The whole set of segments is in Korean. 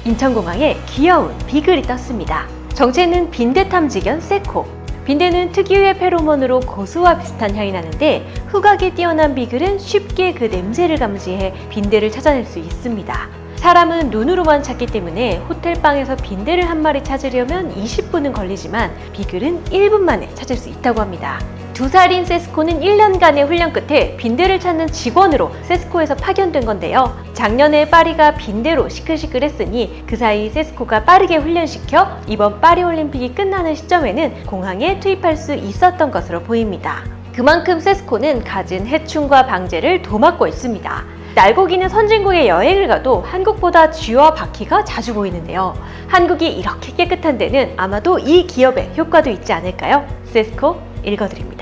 인천공항에 귀여운 비글이 떴습니다. 정체는 빈대 탐지견 세코. 빈대는 특유의 페로몬으로 고수와 비슷한 향이 나는데 후각이 뛰어난 비글은 쉽게 그 냄새를 감지해 빈대를 찾아낼 수 있습니다. 사람은 눈으로만 찾기 때문에 호텔방에서 빈대를 한 마리 찾으려면 20분은 걸리지만 비글은 1분 만에 찾을 수 있다고 합니다. 2살인 세스코는 1년간의 훈련 끝에 빈대를 찾는 직원으로 세스코에서 파견된 건데요. 작년에 파리가 빈대로 시끌시끌했으니 그 사이 세스코가 빠르게 훈련시켜 이번 파리올림픽이 끝나는 시점에는 공항에 투입할 수 있었던 것으로 보입니다. 그만큼 세스코는 갖은 해충과 방제를 도맡고 있습니다. 날고기는 선진국에 여행을 가도 한국보다 쥐와 바퀴가 자주 보이는데요. 한국이 이렇게 깨끗한 데는 아마도 이 기업의 효과도 있지 않을까요? 세스코 읽어드립니다.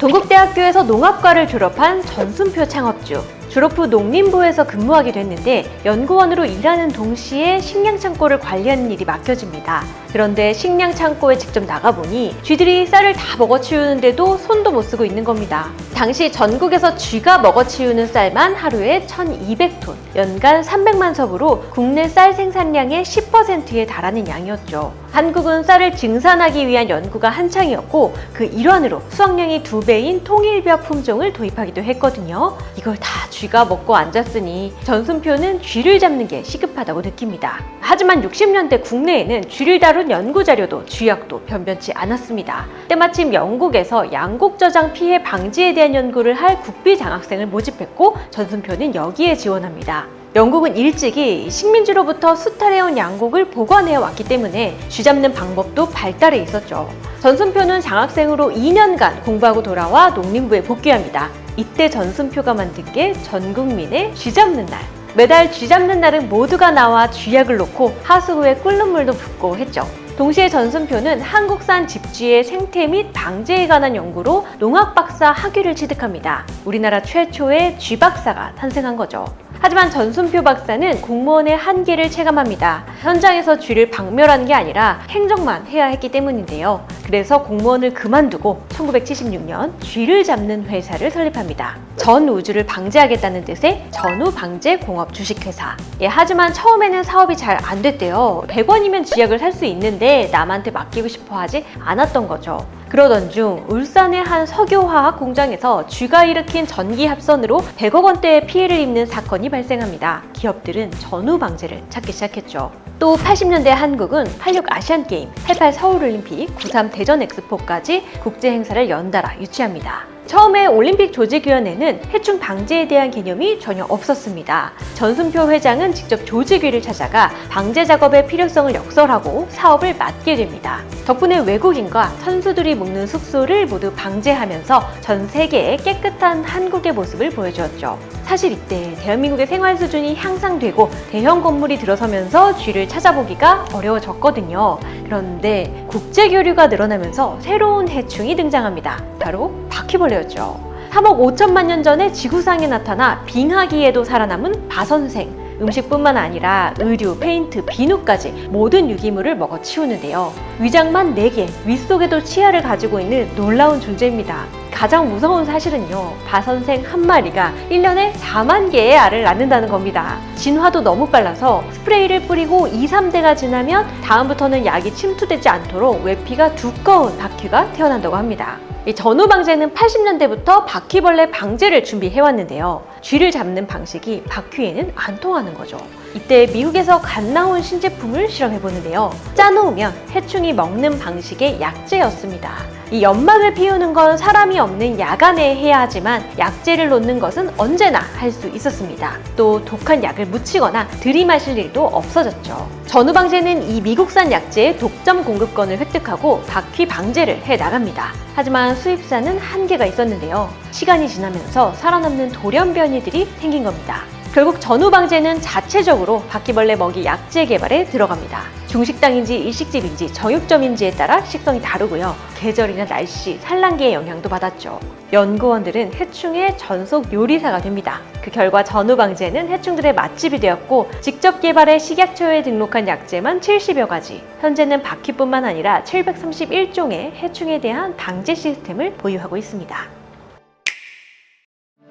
동국대학교에서 농학과를 졸업한 전순표 창업주. 졸업 후 농림부에서 근무하게 됐는데 연구원으로 일하는 동시에 식량창고를 관리하는 일이 맡겨집니다. 그런데 식량창고에 직접 나가보니 쥐들이 쌀을 다 먹어치우는데도 손도 못 쓰고 있는 겁니다. 당시 전국에서 쥐가 먹어치우는 쌀만 하루에 1200톤, 연간 300만 섭으로 국내 쌀 생산량의 10%에 달하는 양이었죠. 한국은 쌀을 증산하기 위한 연구가 한창이었고 그 일환으로 수확량이 2배인 통일벼 품종을 도입하기도 했거든요. 이걸 다 쥐가 먹고 앉았으니 전순표는 쥐를 잡는 게 시급하다고 느낍니다. 하지만 60년대 국내에는 쥐를 다룬 연구자료도 쥐약도 변변치 않았습니다. 때마침 영국에서 양곡저장 피해 방지에 대한 연구를 할 국비 장학생을 모집했고 전순표는 여기에 지원합니다. 영국은 일찍이 식민지로부터 수탈해온 양곡을 보관해 왔기 때문에 쥐 잡는 방법도 발달해 있었죠. 전순표는 장학생으로 2년간 공부하고 돌아와 농림부에 복귀합니다. 이때 전순표가 만든 게 전국민의 쥐 잡는 날. 매달 쥐 잡는 날은 모두가 나와 쥐약을 놓고 하수구에 끓는 물도 붓고 했죠. 동시에 전순표는 한국산 집쥐의 생태 및 방제에 관한 연구로 농학박사 학위를 취득합니다. 우리나라 최초의 쥐박사가 탄생한 거죠. 하지만 전순표 박사는 공무원의 한계를 체감합니다. 현장에서 쥐를 박멸하는 게 아니라 행정만 해야 했기 때문인데요. 그래서 공무원을 그만두고 1976년 쥐를 잡는 회사를 설립합니다. 전 우주를 방제하겠다는 뜻의 전우방제공업 주식회사. 하지만 처음에는 사업이 잘 안 됐대요. 100원이면 쥐약을 살 수 있는데 남한테 맡기고 싶어 하지 않았던 거죠. 그러던 중 울산의 한 석유화학 공장에서 쥐가 일으킨 전기 합선으로 100억 원대의 피해를 입는 사건이 발생합니다. 기업들은 전후 방제를 찾기 시작했죠. 또 80년대 한국은 86 아시안게임, 88 서울올림픽, 93 대전 엑스포까지 국제 행사를 연달아 유치합니다. 처음에 올림픽 조직위원회는 해충 방제에 대한 개념이 전혀 없었습니다. 전순표 회장은 직접 조직위를 찾아가 방제 작업의 필요성을 역설하고 사업을 맡게 됩니다. 덕분에 외국인과 선수들이 묵는 숙소를 모두 방제하면서 전 세계에 깨끗한 한국의 모습을 보여주었죠. 사실 이때 대한민국의 생활 수준이 향상되고 대형 건물이 들어서면서 쥐를 찾아보기가 어려워졌거든요. 그런데 국제 교류가 늘어나면서 새로운 해충이 등장합니다. 바로 바퀴벌레였죠. 3억 5천만 년 전에 지구상에 나타나 빙하기에도 살아남은 바선생. 음식뿐만 아니라 의류, 페인트, 비누까지 모든 유기물을 먹어치우는데요. 위장만 4개, 윗속에도 치아를 가지고 있는 놀라운 존재입니다. 가장 무서운 사실은요, 바선생 한 마리가 1년에 4만 개의 알을 낳는다는 겁니다. 진화도 너무 빨라서 스프레이를 뿌리고 2, 3대가 지나면 다음부터는 약이 침투되지 않도록 외피가 두꺼운 바퀴가 태어난다고 합니다. 이 전후방제는 80년대부터 바퀴벌레 방제를 준비해왔는데요. 쥐를 잡는 방식이 바퀴에는 안 통하는 거죠. 이때 미국에서 갓 나온 신제품을 실험해보는데요. 짜놓으면 해충이 먹는 방식의 약재였습니다. 이 연막을 피우는 건 사람이 없는 야간에 해야 하지만 약재를 놓는 것은 언제나 할 수 있었습니다. 또 독한 약을 묻히거나 들이마실 일도 없어졌죠. 전후방제는 이 미국산 약재의 독점 공급권을 획득하고 바퀴 방제를 해나갑니다. 하지만 수입사는 한계가 있었는데요. 시간이 지나면서 살아남는 돌연변이들이 생긴 겁니다. 결국 전후방제는 자체적으로 바퀴벌레 먹이 약재 개발에 들어갑니다. 중식당인지 일식집인지 정육점인지에 따라 식성이 다르고요. 계절이나 날씨, 산란기의 영향도 받았죠. 연구원들은 해충의 전속 요리사가 됩니다. 그 결과 전후방제는 해충들의 맛집이 되었고 직접 개발해 식약처에 등록한 약재만 70여 가지, 현재는 바퀴뿐만 아니라 731종의 해충에 대한 방제 시스템을 보유하고 있습니다.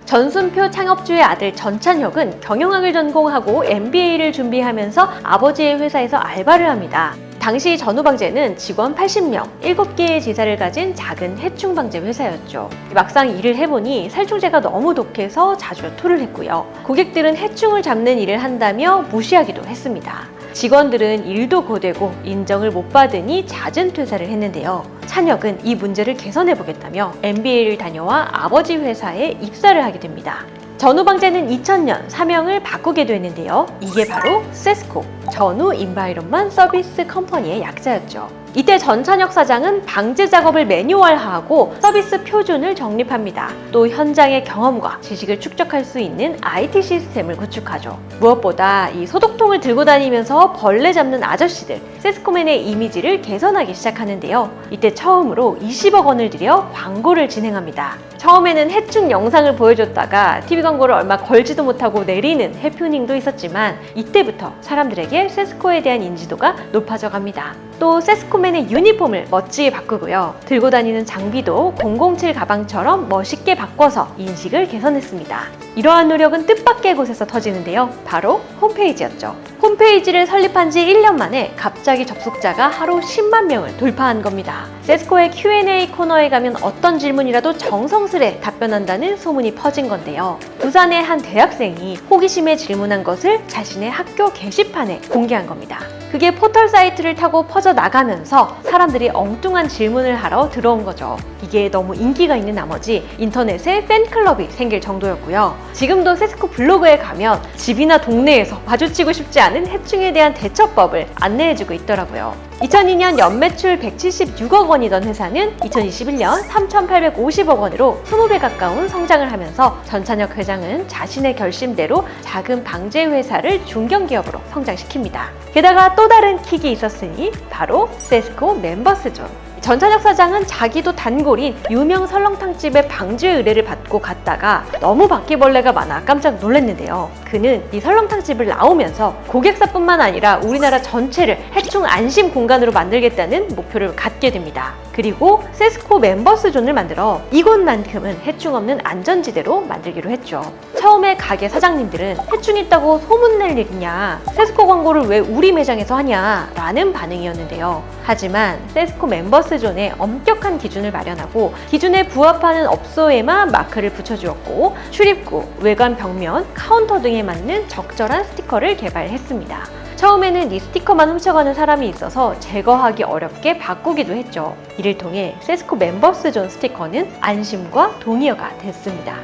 전순표 창업주의 아들 전찬혁은 경영학을 전공하고 MBA를 준비하면서 아버지의 회사에서 알바를 합니다. 당시 전후방제는 직원 80명, 7개의 지사를 가진 작은 해충방제 회사였죠. 막상 일을 해보니 살충제가 너무 독해서 자주 토를 했고요. 고객들은 해충을 잡는 일을 한다며 무시하기도 했습니다. 직원들은 일도 고되고 인정을 못 받으니 잦은 퇴사를 했는데요. 찬혁은 이 문제를 개선해보겠다며 MBA를 다녀와 아버지 회사에 입사를 하게 됩니다. 전후방제는 2000년 사명을 바꾸게 됐는데요. 이게 바로 세스코, 전후 인바이런먼트 서비스 컴퍼니의 약자였죠. 이때 전찬혁 사장은 방제 작업을 매뉴얼화하고 서비스 표준을 정립합니다. 또 현장의 경험과 지식을 축적할 수 있는 IT 시스템을 구축하죠. 무엇보다 이 소독통을 들고 다니면서 벌레 잡는 아저씨들, 세스코맨의 이미지를 개선하기 시작하는데요. 이때 처음으로 20억 원을 들여 광고를 진행합니다. 처음에는 해충 영상을 보여줬다가 TV 광고를 얼마 걸지도 못하고 내리는 해프닝도 있었지만 이때부터 사람들에게 세스코에 대한 인지도가 높아져 갑니다. 또 세스코맨의 유니폼을 멋지게 바꾸고요. 들고 다니는 장비도 007 가방처럼 멋있게 바꿔서 인식을 개선했습니다. 이러한 노력은 뜻밖의 곳에서 터지는데요. 바로 홈페이지였죠. 홈페이지를 설립한 지 1년 만에 갑자기 접속자가 하루 10만 명을 돌파한 겁니다. 세스코의 Q&A 코너에 가면 어떤 질문이라도 정성스레 답변한다는 소문이 퍼진 건데요. 부산의 한 대학생이 호기심에 질문한 것을 자신의 학교 게시판에 공개한 겁니다. 그게 포털 사이트를 타고 퍼져 나가면서 사람들이 엉뚱한 질문을 하러 들어온 거죠. 이게 너무 인기가 있는 나머지 인터넷에 팬클럽이 생길 정도였고요. 지금도 세스코 블로그에 가면 집이나 동네에서 마주치고 싶지 않은 해충에 대한 대처법을 안내해주고 있더라고요. 2002년 연매출 176억 원이던 회사는 2021년 3,850억 원으로 20배 가까운 성장을 하면서 전찬혁 회장은 자신의 결심대로 작은 방제 회사를 중견기업으로 성장시킵니다. 게다가 또 다른 킥이 있었으니 바로 세스코 멤버스존. 전찬혁 사장은 자기도 단골인 유명 설렁탕집의 방제 의뢰를 받고 갔다가 너무 바퀴벌레가 많아 깜짝 놀랐는데요. 그는 이 설렁탕집을 나오면서 고객사뿐만 아니라 우리나라 전체를 해충 안심 공간으로 만들겠다는 목표를 갖게 됩니다. 그리고 세스코 멤버스존을 만들어 이곳만큼은 해충 없는 안전지대로 만들기로 했죠. 처음에 가게 사장님들은 해충 있다고 소문낼 일이냐, 세스코 광고를 왜 우리 매장에서 하냐 라는 반응이었는데요. 하지만 세스코 멤버스존에 엄격한 기준을 마련하고 기준에 부합하는 업소에만 마크를 붙여주었고 출입구, 외관 벽면, 카운터 등에 맞는 적절한 스티커를 개발했습니다. 처음에는 이 스티커만 훔쳐가는 사람이 있어서 제거하기 어렵게 바꾸기도 했죠. 이를 통해 세스코 멤버스존 스티커는 안심과 동의어가 됐습니다.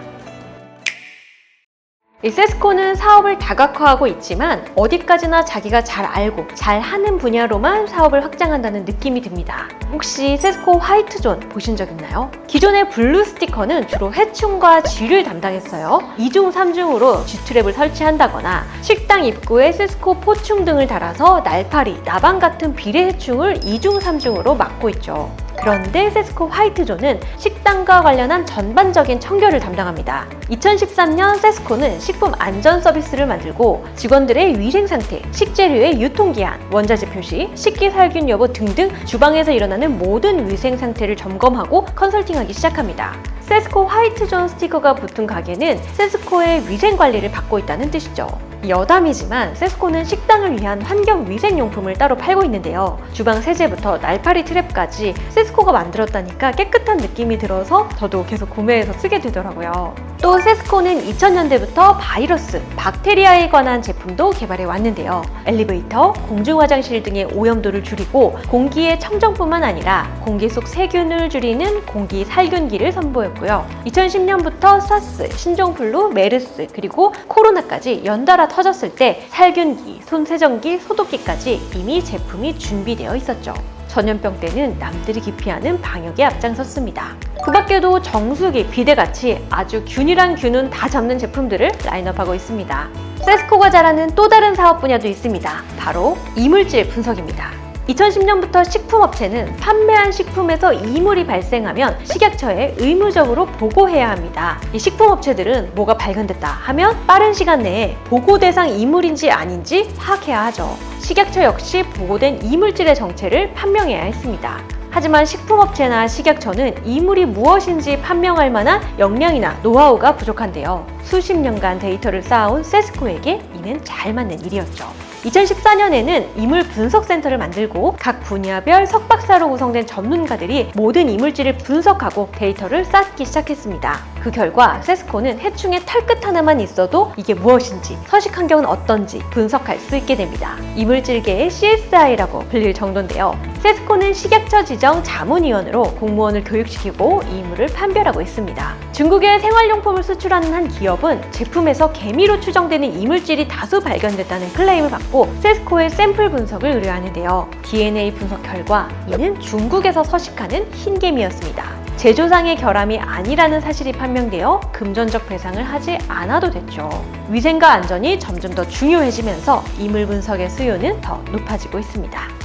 이 세스코는 사업을 다각화하고 있지만 어디까지나 자기가 잘 알고 잘 하는 분야로만 사업을 확장한다는 느낌이 듭니다. 혹시 세스코 화이트존 보신 적 있나요? 기존의 블루 스티커는 주로 해충과 쥐를 담당했어요. 2중, 3중으로 쥐트랩을 설치한다거나 식당 입구에 세스코 포충 등을 달아서 날파리, 나방 같은 비례 해충을 2중, 3중으로 막고 있죠. 그런데 세스코 화이트존은 식당과 관련한 전반적인 청결을 담당합니다. 2013년 세스코는 식품 안전 서비스를 만들고 직원들의 위생 상태, 식재료의 유통기한, 원자재 표시, 식기살균 여부 등등 주방에서 일어나는 모든 위생 상태를 점검하고 컨설팅하기 시작합니다. 세스코 화이트존 스티커가 붙은 가게는 세스코의 위생 관리를 받고 있다는 뜻이죠. 여담이지만 세스코는 식당을 위한 환경위생용품을 따로 팔고 있는데요. 주방 세제부터 날파리 트랩까지 세스코가 만들었다니까 깨끗한 느낌이 들어서 저도 계속 구매해서 쓰게 되더라고요. 또 세스코는 2000년대부터 바이러스, 박테리아에 관한 제품도 개발해 왔는데요. 엘리베이터, 공중화장실 등의 오염도를 줄이고 공기의 청정뿐만 아니라 공기 속 세균을 줄이는 공기 살균기를 선보였고요. 2010년부터 사스, 신종플루, 메르스, 그리고 코로나까지 연달아 터졌을 때 살균기, 손세정기, 소독기까지 이미 제품이 준비되어 있었죠. 전염병 때는 남들이 기피하는 방역에 앞장섰습니다. 그 밖에도 정수기, 비데같이 아주 균이랑 균은 다 잡는 제품들을 라인업하고 있습니다. 세스코가 잘하는 또 다른 사업 분야도 있습니다. 바로 이물질 분석입니다. 2010년부터 식품업체는 판매한 식품에서 이물이 발생하면 식약처에 의무적으로 보고해야 합니다. 이 식품업체들은 뭐가 발견됐다 하면 빠른 시간 내에 보고 대상 이물인지 아닌지 파악해야 하죠. 식약처 역시 보고된 이물질의 정체를 판명해야 했습니다. 하지만 식품업체나 식약처는 이물이 무엇인지 판명할 만한 역량이나 노하우가 부족한데요. 수십 년간 데이터를 쌓아온 세스코에게 이는 잘 맞는 일이었죠. 2014년에는 이물 분석센터를 만들고 각 분야별 석박사로 구성된 전문가들이 모든 이물질을 분석하고 데이터를 쌓기 시작했습니다. 그 결과 세스코는 해충의 털끝 하나만 있어도 이게 무엇인지, 서식 환경은 어떤지 분석할 수 있게 됩니다. 이물질계의 CSI라고 불릴 정도인데요. 세스코는 식약처 지정 자문위원으로 공무원을 교육시키고 이물을 판별하고 있습니다. 중국에 생활용품을 수출하는 한 기업은 제품에서 개미로 추정되는 이물질이 다수 발견됐다는 클레임을 받고 세스코의 샘플 분석을 의뢰하는데요. DNA 분석 결과 이는 중국에서 서식하는 흰개미였습니다. 제조상의 결함이 아니라는 사실이 판명되어 금전적 배상을 하지 않아도 됐죠. 위생과 안전이 점점 더 중요해지면서 이물 분석의 수요는 더 높아지고 있습니다.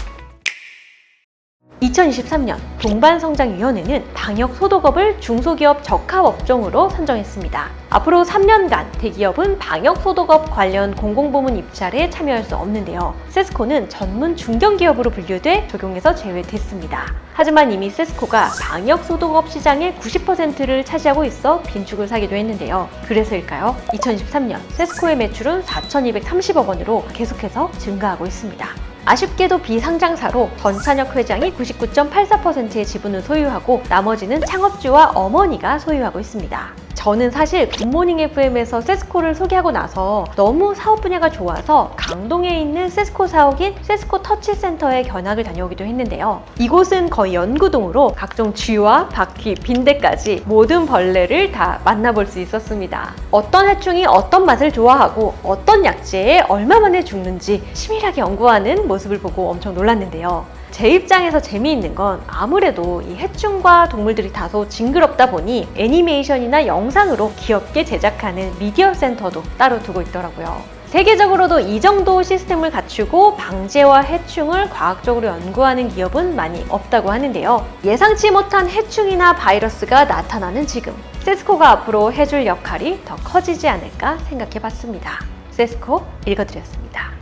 2023년 동반성장위원회는 방역소독업을 중소기업 적합업종으로 선정했습니다. 앞으로 3년간 대기업은 방역소독업 관련 공공부문 입찰에 참여할 수 없는데요. 세스코는 전문 중견기업으로 분류돼 적용에서 제외됐습니다. 하지만 이미 세스코가 방역소독업 시장의 90%를 차지하고 있어 빈축을 사기도 했는데요. 그래서일까요? 2023년 세스코의 매출은 4,230억 원으로 계속해서 증가하고 있습니다. 아쉽게도 비상장사로 전찬혁 회장이 99.84%의 지분을 소유하고 나머지는 창업주와 어머니가 소유하고 있습니다. 저는 사실 굿모닝 FM에서 세스코를 소개하고 나서 너무 사업 분야가 좋아서 강동에 있는 세스코 사옥인 세스코 터치센터에 견학을 다녀오기도 했는데요. 이곳은 거의 연구동으로 각종 쥐와 바퀴, 빈대까지 모든 벌레를 다 만나볼 수 있었습니다. 어떤 해충이 어떤 맛을 좋아하고 어떤 약재에 얼마 만에 죽는지 치밀하게 연구하는 모습을 보고 엄청 놀랐는데요. 제 입장에서 재미있는 건 아무래도 이 해충과 동물들이 다소 징그럽다 보니 애니메이션이나 영상으로 귀엽게 제작하는 미디어 센터도 따로 두고 있더라고요. 세계적으로도 이 정도 시스템을 갖추고 방제와 해충을 과학적으로 연구하는 기업은 많이 없다고 하는데요. 예상치 못한 해충이나 바이러스가 나타나는 지금, 세스코가 앞으로 해줄 역할이 더 커지지 않을까 생각해봤습니다. 세스코 읽어드렸습니다.